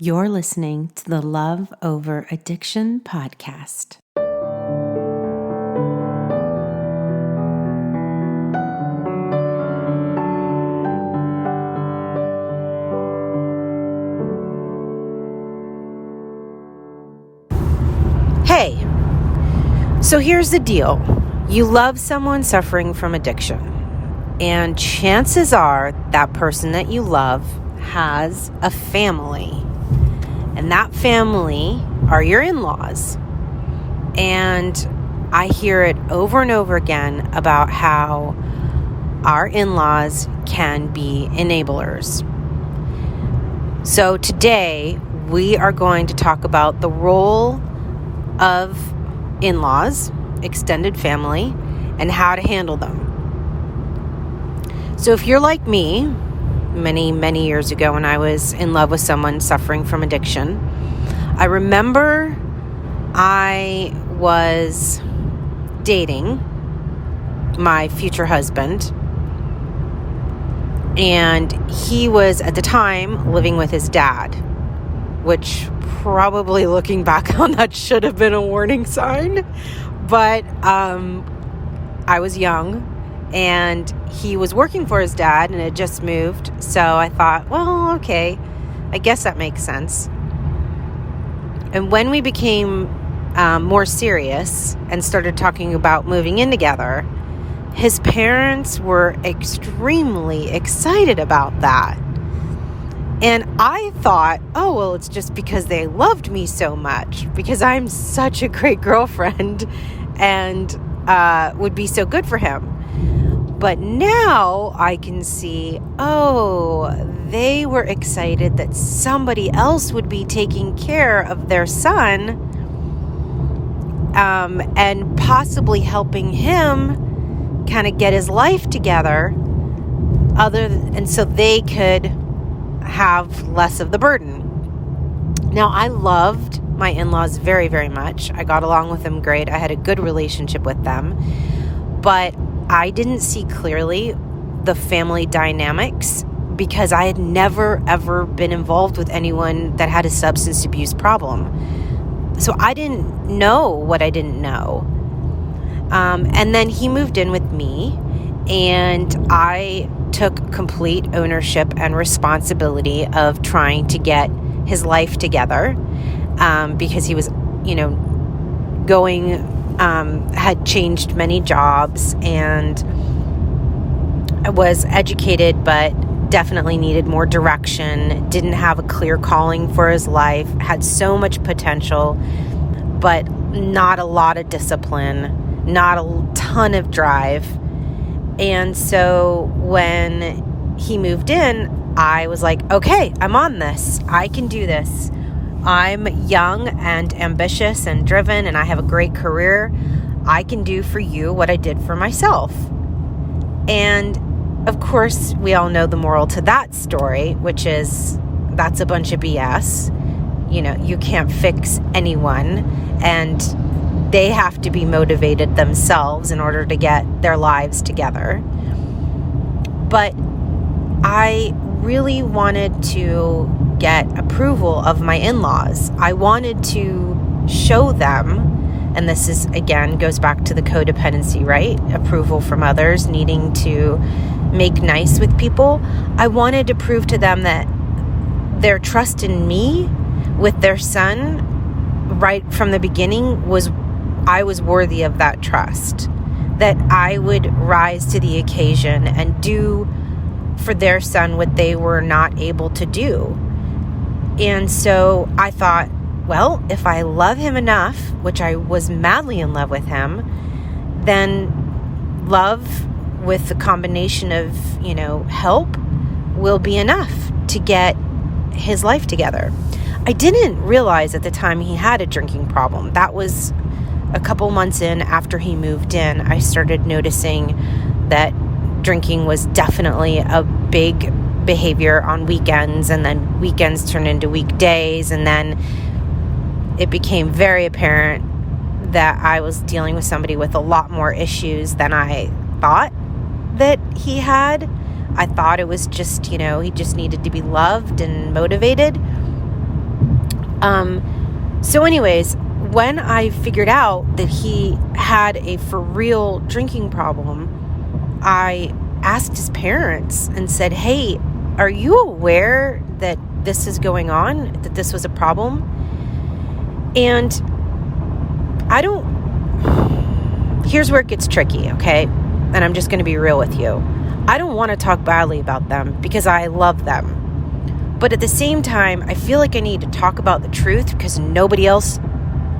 You're listening to the Love Over Addiction podcast. Hey, so here's the deal. You love someone suffering from addiction, and chances are that person that you love has a family. And that family are your in-laws. And I hear it over and over again about how our in-laws can be enablers. So today we are going to talk about the role of in-laws, extended family, and how to handle them. So if you're like me, many years ago when I was in love with someone suffering from addiction, I remember I was dating my future husband, and he was at the time living with his dad, which probably looking back on that should have been a warning sign, but I was young. And he was working for his dad and had just moved. So I thought, well, okay, I guess that makes sense. And when we became more serious and started talking about moving in together, his parents were extremely excited about that. And I thought, oh, well, it's just because they loved me so much, because I'm such a great girlfriend and would be so good for him. But now I can see, they were excited that somebody else would be taking care of their son, and possibly helping him kind of get his life together, and so they could have less of the burden. Now, I loved my in-laws very, very much. I got along with them great. I had a good relationship with them, but I didn't see clearly the family dynamics because I had never, ever been involved with anyone that had a substance abuse problem. So I didn't know what I didn't know. And then he moved in with me, and I took complete ownership and responsibility of trying to get his life together, because he was, had changed many jobs and was educated, but definitely needed more direction, didn't have a clear calling for his life, had so much potential, but not a lot of discipline, not a ton of drive. And so when he moved in, I was like, okay, I'm on this. I can do this. I'm young and ambitious and driven, and I have a great career. I can do for you what I did for myself. And of course, we all know the moral to that story, which is that's a bunch of BS. You can't fix anyone, and they have to be motivated themselves in order to get their lives together. But I really wanted to get approval of my in-laws. I wanted to show them, and this is, again, goes back to the codependency, right? Approval from others, needing to make nice with people. I wanted to prove to them that their trust in me with their son right from the beginning was I was worthy of that trust, that I would rise to the occasion and do for their son what they were not able to do. And so I thought, well, if I love him enough, which I was madly in love with him, then love with the combination of, help will be enough to get his life together. I didn't realize at the time he had a drinking problem. That was a couple months in after he moved in. I started noticing that drinking was definitely a big behavior on weekends, and then weekends turned into weekdays, and then it became very apparent that I was dealing with somebody with a lot more issues than I thought that he had. I thought it was just, he just needed to be loved and motivated. So anyways, when I figured out that he had a for real drinking problem, I asked his parents and said, hey, are you aware that this is going on, that this was a problem? And here's where it gets tricky, okay? And I'm just going to be real with you. I don't want to talk badly about them because I love them. But at the same time, I feel like I need to talk about the truth because nobody else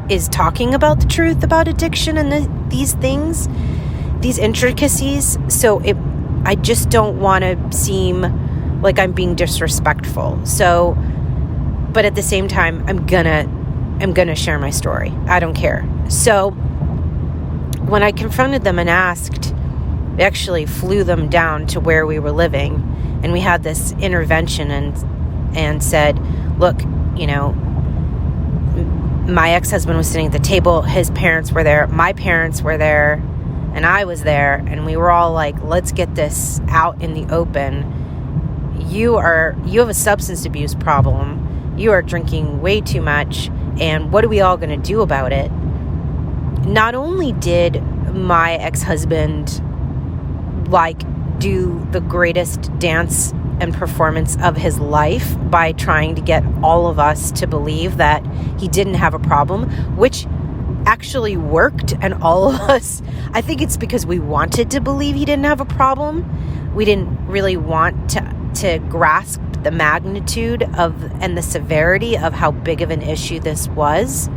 is talking about the truth about addiction and these things, these intricacies. So I just don't want to seem like I'm being disrespectful. So, but at the same time, I'm gonna share my story. I don't care. So when I confronted them and asked, we actually flew them down to where we were living, and we had this intervention and said, look, my ex-husband was sitting at the table, his parents were there, my parents were there, and I was there, and we were all like, let's get this out in the open. You have a substance abuse problem. You are drinking way too much, and what are we all going to do about it? Not only did my ex-husband do the greatest dance and performance of his life by trying to get all of us to believe that he didn't have a problem, which actually worked, and all of us, I think it's because we wanted to believe he didn't have a problem. We didn't really want to grasp the magnitude of and the severity of how big of an issue this was.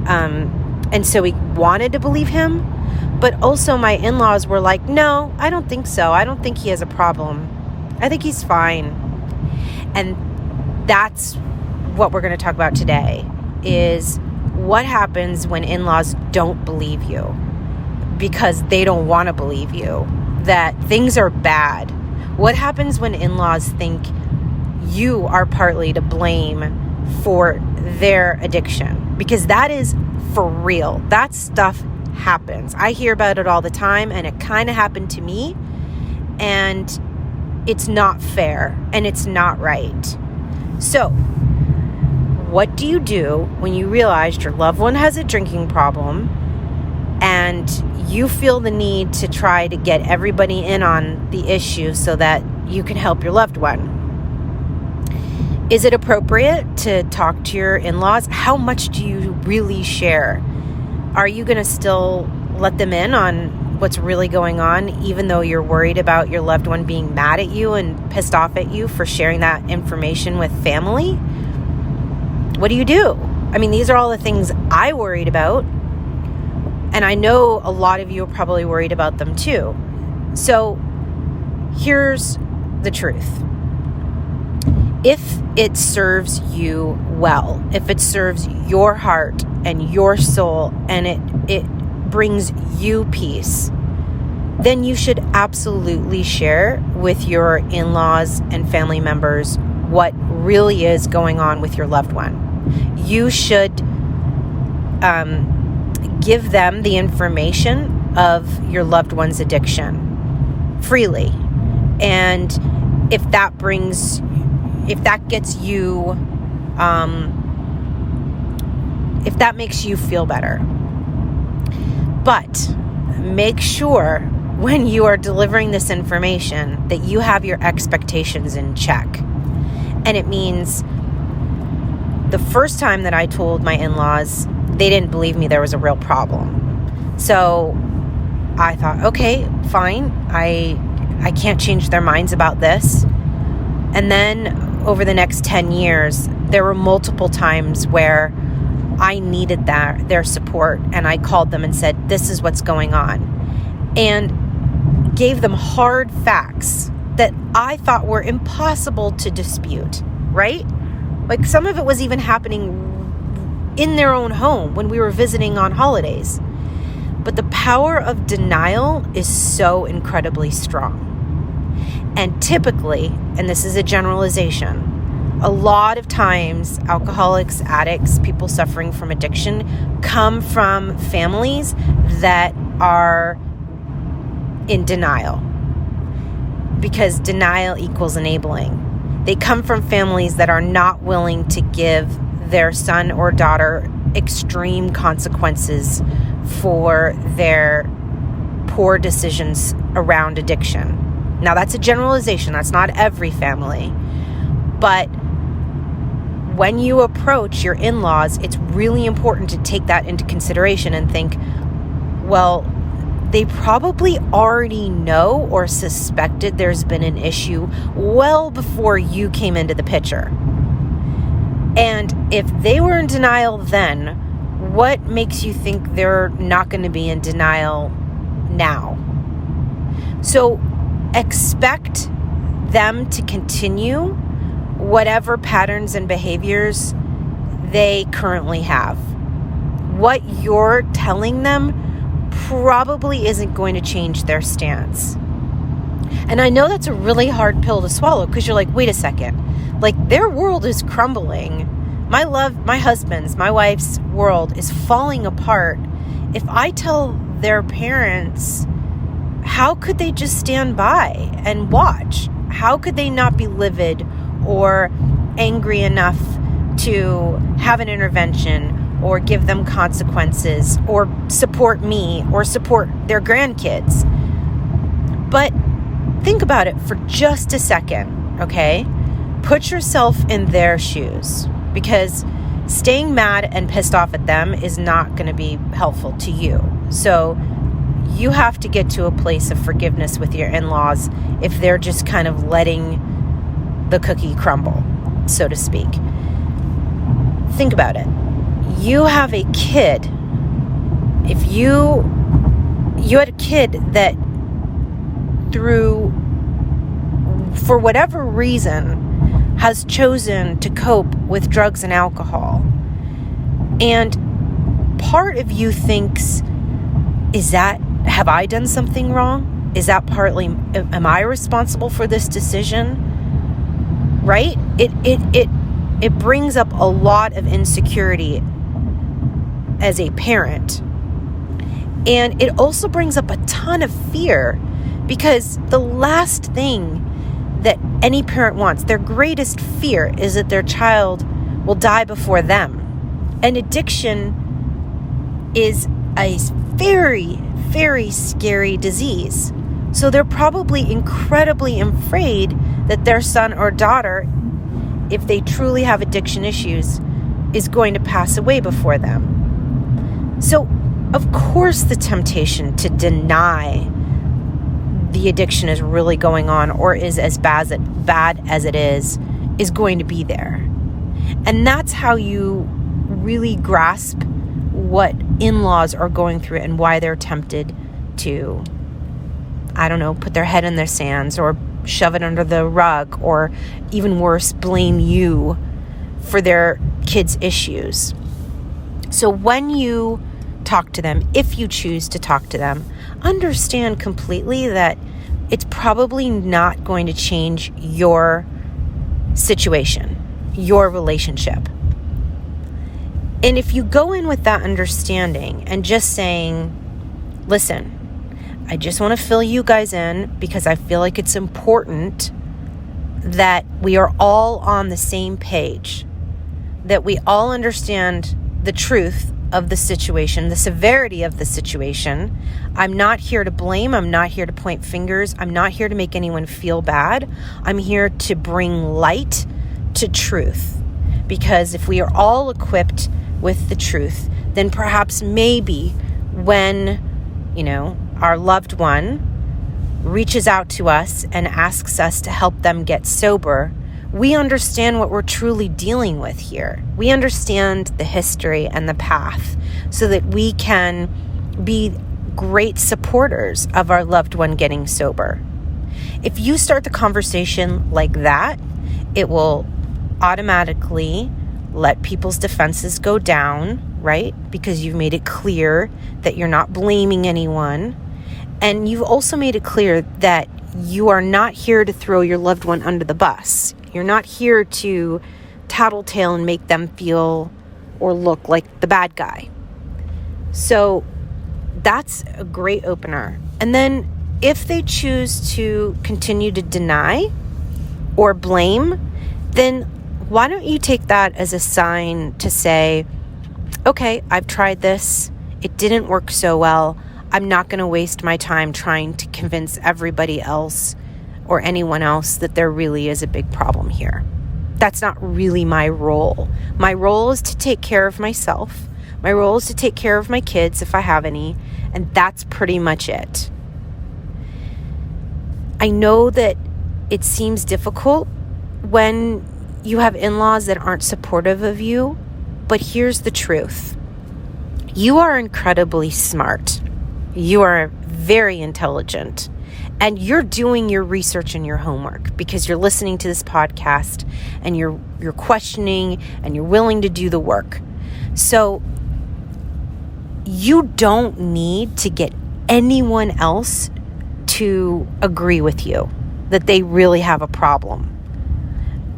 And so we wanted to believe him, but also my in-laws were like, no, I don't think so. I don't think he has a problem. I think he's fine. And that's what we're going to talk about today, is what happens when in-laws don't believe you because they don't want to believe you that things are bad. What happens when in-laws think you are partly to blame for their addiction? Because that is for real. That stuff happens. I hear about it all the time, and it kind of happened to me, and it's not fair and it's not right. So, what do you do when you realize your loved one has a drinking problem and you feel the need to try to get everybody in on the issue so that you can help your loved one? Is it appropriate to talk to your in-laws? How much do you really share? Are you going to still let them in on what's really going on, even though you're worried about your loved one being mad at you and pissed off at you for sharing that information with family? What do you do? I mean, these are all the things I worried about, and I know a lot of you are probably worried about them too. So here's the truth. If it serves you well, if it serves your heart and your soul, and it brings you peace, then you should absolutely share with your in-laws and family members what really is going on with your loved one. You should give them the information of your loved one's addiction freely. And if that gets you, if that makes you feel better. But make sure when you are delivering this information that you have your expectations in check. And it means the first time that I told my in-laws, they didn't believe me there was a real problem. So I thought, okay, fine. I can't change their minds about this. And then over the next 10 years, there were multiple times where I needed their support, and I called them and said, this is what's going on, and gave them hard facts that I thought were impossible to dispute, right? Like some of it was even happening in their own home when we were visiting on holidays. But the power of denial is so incredibly strong. And typically, and this is a generalization, a lot of times alcoholics, addicts, people suffering from addiction come from families that are in denial, because denial equals enabling. They come from families that are not willing to give their son or daughter extreme consequences for their poor decisions around addiction. Now, that's a generalization. That's not every family. But when you approach your in-laws, it's really important to take that into consideration and think, well, they probably already know or suspected there's been an issue well before you came into the picture. And if they were in denial then, what makes you think they're not going to be in denial now? So expect them to continue whatever patterns and behaviors they currently have. What you're telling them probably isn't going to change their stance. And I know that's a really hard pill to swallow, because you're like, wait a second, like their world is crumbling. My husband's, my wife's world is falling apart. If I tell their parents, how could they just stand by and watch? How could they not be livid or angry enough to have an intervention or give them consequences or support me or support their grandkids? But think about it for just a second, okay? Put yourself in their shoes, because staying mad and pissed off at them is not going to be helpful to you. So you have to get to a place of forgiveness with your in-laws if they're just kind of letting the cookie crumble, so to speak. Think about it. You have a kid. If you had a kid that for whatever reason, has chosen to cope with drugs and alcohol, and part of you thinks, have I done something wrong? Is that partly, am I responsible for this decision? Right? It brings up a lot of insecurity as a parent. And it also brings up a ton of fear, because the last thing that any parent wants, their greatest fear, is that their child will die before them. And addiction is a very, very scary disease. So they're probably incredibly afraid that their son or daughter, if they truly have addiction issues, is going to pass away before them. So, of course, the temptation to deny the addiction is really going on or is as bad as it is going to be there. And that's how you really grasp what in-laws are going through and why they're tempted to, I don't know, put their head in their sands or shove it under the rug, or even worse, blame you for their kids' issues. So when you talk to them, if you choose to talk to them, understand completely that it's probably not going to change your situation, your relationship. And if you go in with that understanding and just saying, listen, I just want to fill you guys in because I feel like it's important that we are all on the same page, that we all understand the truth of the situation, the severity of the situation. I'm not here to blame. I'm not here to point fingers. I'm not here to make anyone feel bad. I'm here to bring light to truth. Because if we are all equipped with the truth, then perhaps maybe when, our loved one reaches out to us and asks us to help them get sober, we understand what we're truly dealing with here. We understand the history and the path so that we can be great supporters of our loved one getting sober. If you start the conversation like that, it will automatically let people's defenses go down, right? Because you've made it clear that you're not blaming anyone. And you've also made it clear that you are not here to throw your loved one under the bus. You're not here to tattletale and make them feel or look like the bad guy. So that's a great opener. And then if they choose to continue to deny or blame, then why don't you take that as a sign to say, okay, I've tried this. It didn't work so well. I'm not going to waste my time trying to convince everybody else or anyone else that there really is a big problem here. That's not really my role. My role is to take care of myself. My role is to take care of my kids if I have any, and that's pretty much it. I know that it seems difficult when you have in-laws that aren't supportive of you, but here's the truth. You are incredibly smart. You are very intelligent, and you're doing your research and your homework because you're listening to this podcast and you're questioning and you're willing to do the work. So you don't need to get anyone else to agree with you that they really have a problem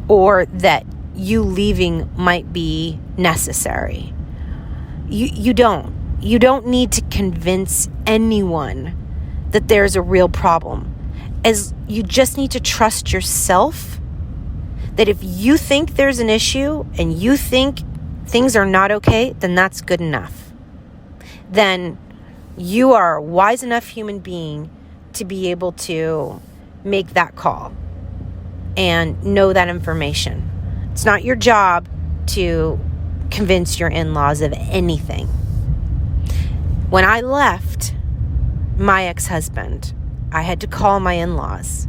or that you leaving might be necessary. You don't need to convince anyone that there's a real problem. As you just need to trust yourself that if you think there's an issue and you think things are not okay, then that's good enough. Then you are a wise enough human being to be able to make that call and know that information. It's not your job to convince your in-laws of anything. When I left my ex-husband, I had to call my in-laws.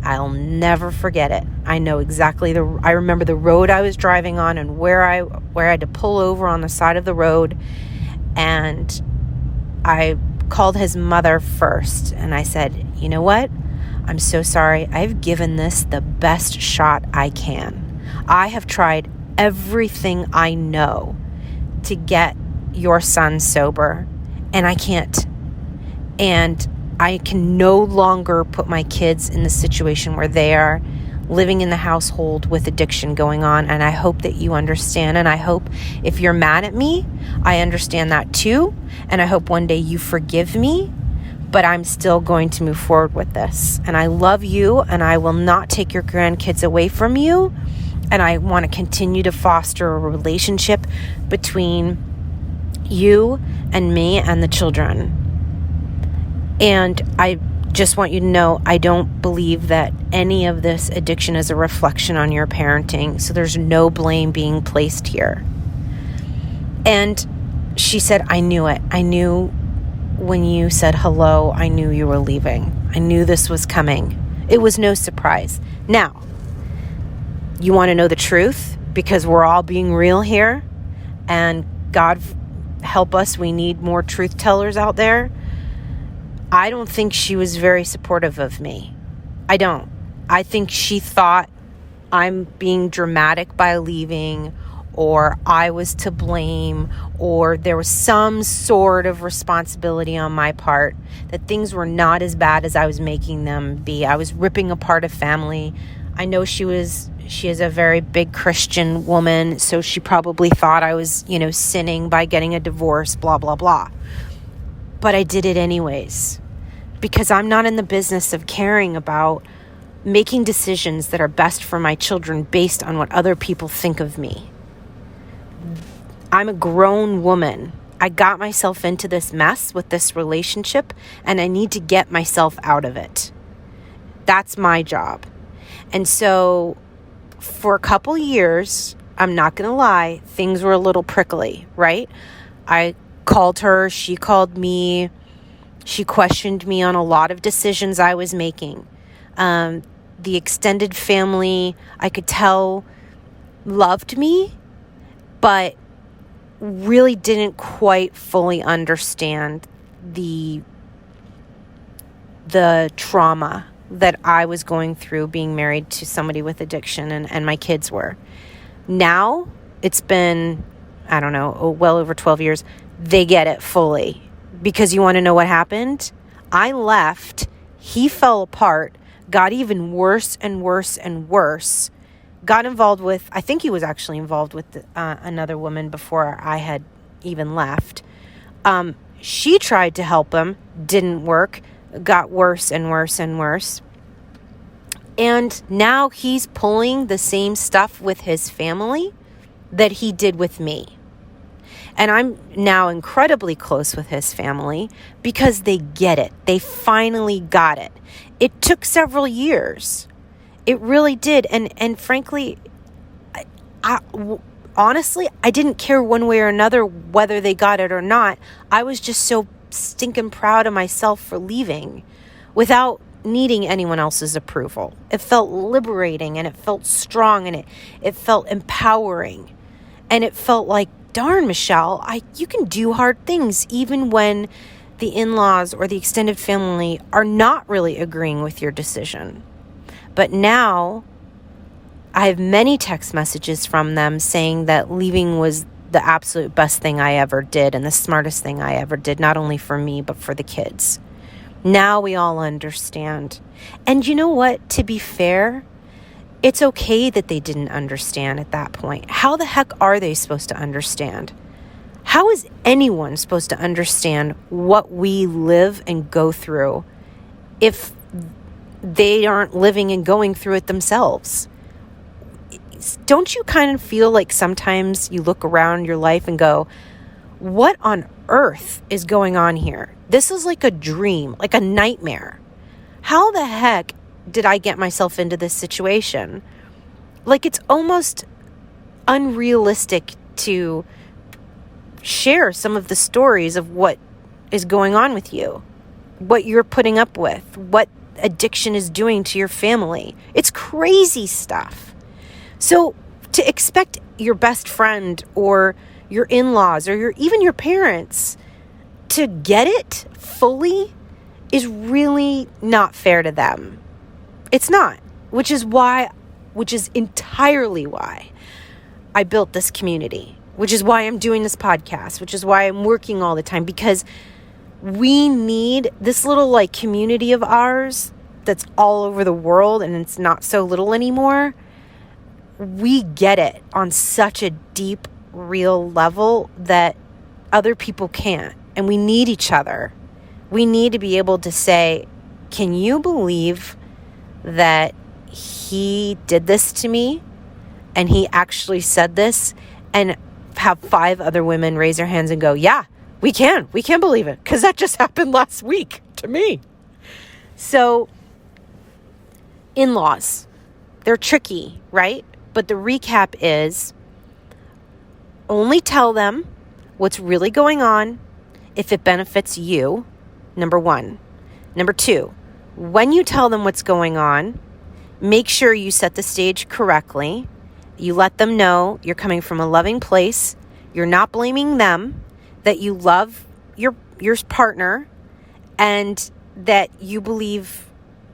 I'll never forget it. I know exactly I remember the road I was driving on and where I had to pull over on the side of the road. And I called his mother first and I said, you know what? I'm so sorry. I've given this the best shot I can. I have tried everything I know to get your son sober, and I can't. And I can no longer put my kids in the situation where they are living in the household with addiction going on. And I hope that you understand. And I hope if you're mad at me, I understand that too. And I hope one day you forgive me, but I'm still going to move forward with this. And I love you, and I will not take your grandkids away from you. And I want to continue to foster a relationship between you and me and the children. And I just want you to know, I don't believe that any of this addiction is a reflection on your parenting. So there's no blame being placed here. And she said, I knew it. I knew when you said hello, I knew you were leaving. I knew this was coming. It was no surprise. Now, you want to know the truth? Because we're all being real here. And God help us, we need more truth tellers out there. I don't think she was very supportive of me. I don't. I think she thought I'm being dramatic by leaving, or I was to blame, or there was some sort of responsibility on my part, that things were not as bad as I was making them be. I was ripping apart a family. I know she is a very big Christian woman, so she probably thought I was, sinning by getting a divorce, blah, blah, blah. But I did it anyways, because I'm not in the business of caring about making decisions that are best for my children based on what other people think of me. I'm a grown woman. I got myself into this mess with this relationship, and I need to get myself out of it. That's my job. And so for a couple years, I'm not going to lie, things were a little prickly, right? I called her, she called me, she questioned me on a lot of decisions I was making. The extended family, I could tell, loved me, but really didn't quite fully understand the trauma that I was going through being married to somebody with addiction, and my kids were. Now, it's been, well over 12 years. They get it fully. Because you want to know what happened? I left. He fell apart, got even worse and worse and worse. Got involved with, I think he was actually involved with another woman before I had even left. She tried to help him, didn't work, got worse and worse and worse. And now he's pulling the same stuff with his family that he did with me. And I'm now incredibly close with his family because they get it. They finally got it. It took several years. It really did. And frankly, honestly, I didn't care one way or another whether they got it or not. I was just so stinking proud of myself for leaving without needing anyone else's approval. It felt liberating, and it felt strong, and it felt empowering. And it felt like, darn, Michelle, you can do hard things even when the in-laws or the extended family are not really agreeing with your decision. But now I have many text messages from them saying that leaving was the absolute best thing I ever did and the smartest thing I ever did, not only for me, but for the kids. Now we all understand. And you know what? To be fair, it's okay that they didn't understand at that point. How the heck are they supposed to understand? How is anyone supposed to understand what we live and go through if they aren't living and going through it themselves? Don't you kind of feel like sometimes you look around your life and go, what on earth is going on here? This is like a dream, like a nightmare. How the heck did I get myself into this situation? Like, it's almost unrealistic to share some of the stories of what is going on with you, what you're putting up with, what addiction is doing to your family. It's crazy stuff. So to expect your best friend or your in-laws or even your parents to get it fully is really not fair to them. It's not, which is entirely why I built this community, which is why I'm doing this podcast, which is why I'm working all the time, because we need this little community of ours that's all over the world, and it's not so little anymore. We get it on such a deep, real level that other people can't. And we need each other. We need to be able to say, can you believe that he did this to me? And he actually said this? And have 5 other women raise their hands and go, yeah, we can believe it, because that just happened last week to me. So in-laws, they're tricky, right? But the recap is, only tell them what's really going on if it benefits you, number 1. Number 2, when you tell them what's going on, make sure you set the stage correctly. You let them know you're coming from a loving place. You're not blaming them, that you love your partner, and that you believe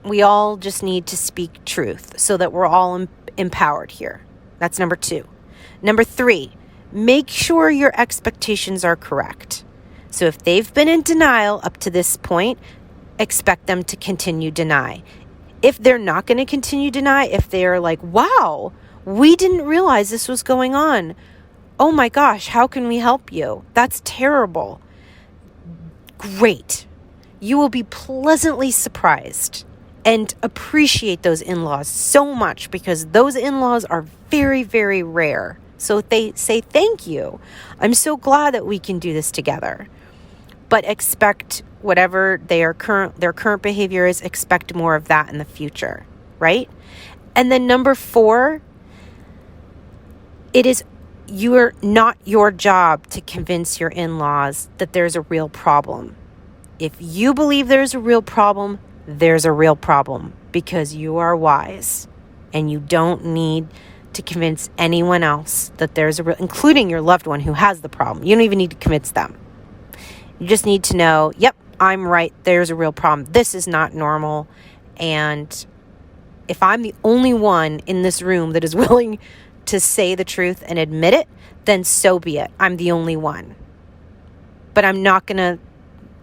we all just need to speak truth so that we're all empowered here. That's number 2. Number 3, make sure your expectations are correct. So if they've been in denial up to this point, expect them to continue deny. If they're not going to continue deny, if they're like, wow, we didn't realize this was going on. Oh my gosh, how can we help you? That's terrible. Great. You will be pleasantly surprised and appreciate those in-laws so much, because those in-laws are very, very rare. So they say, thank you. I'm so glad that we can do this together. But expect whatever their current behavior is, expect more of that in the future, right? And then number 4, it is not your job to convince your in-laws that there's a real problem. If you believe there's a real problem, there's a real problem, because you are wise and you don't need to convince anyone else that there's including your loved one who has the problem. You don't even need to convince them. You just need to know, yep, I'm right. There's a real problem. This is not normal. And if I'm the only one in this room that is willing to say the truth and admit it, then so be it. I'm the only one. But I'm not going to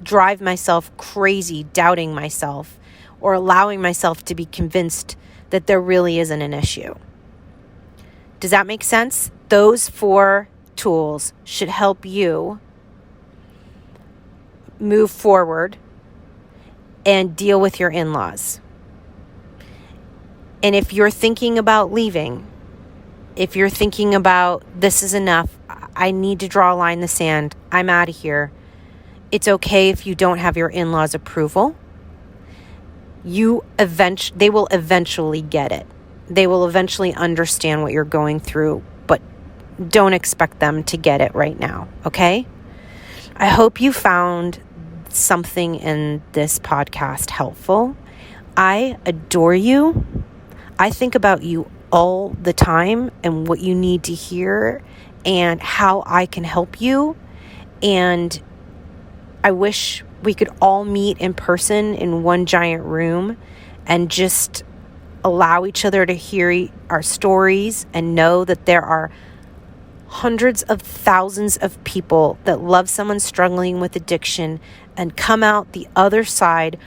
drive myself crazy, doubting myself, or allowing myself to be convinced that there really isn't an issue. Does that make sense? Those 4 tools should help you move forward and deal with your in-laws. And if you're thinking about leaving, if you're thinking about this is enough, I need to draw a line in the sand, I'm out of here, it's okay if you don't have your in-laws' approval. They will eventually get it. They will eventually understand what you're going through, but don't expect them to get it right now, okay? I hope you found something in this podcast helpful. I adore you. I think about you all the time and what you need to hear and how I can help you. And I wish we could all meet in person in one giant room and just allow each other to hear our stories and know that there are hundreds of thousands of people that love someone struggling with addiction and come out the other side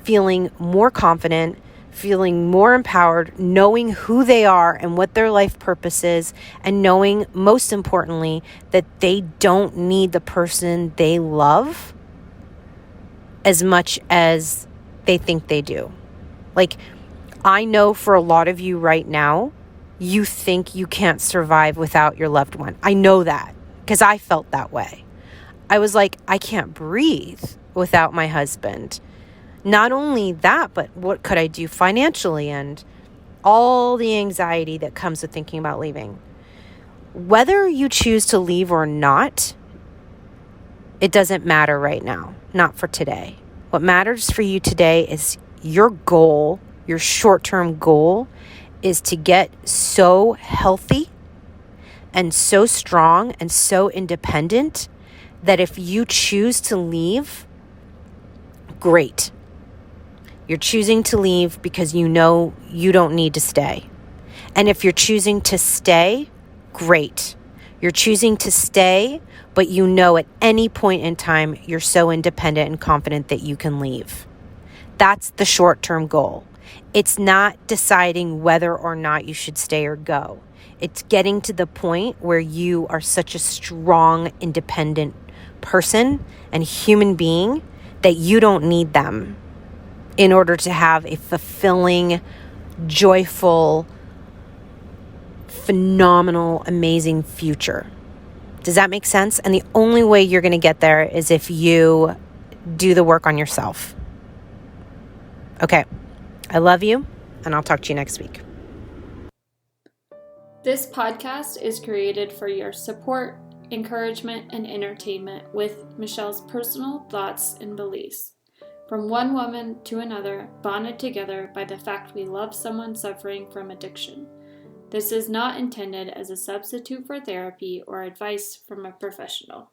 feeling more confident, feeling more empowered, knowing who they are and what their life purpose is, and knowing, most importantly, that they don't need the person they love as much as they think they do. Like, I know for a lot of you right now, you think you can't survive without your loved one. I know that because I felt that way. I was like, I can't breathe without my husband. Not only that, but what could I do financially and all the anxiety that comes with thinking about leaving. Whether you choose to leave or not, it doesn't matter right now, not for today. What matters for you today is your goal, your short-term goal is to get so healthy and so strong and so independent that if you choose to leave, great. You're choosing to leave because you know you don't need to stay. And if you're choosing to stay, great. You're choosing to stay, but you know at any point in time you're so independent and confident that you can leave. That's the short-term goal. It's not deciding whether or not you should stay or go. It's getting to the point where you are such a strong, independent person and human being that you don't need them in order to have a fulfilling, joyful, phenomenal, amazing future. Does that make sense? And the only way you're going to get there is if you do the work on yourself. Okay. I love you, and I'll talk to you next week. This podcast is created for your support, encouragement, and entertainment with Michelle's personal thoughts and beliefs. From one woman to another, bonded together by the fact we love someone suffering from addiction. This is not intended as a substitute for therapy or advice from a professional.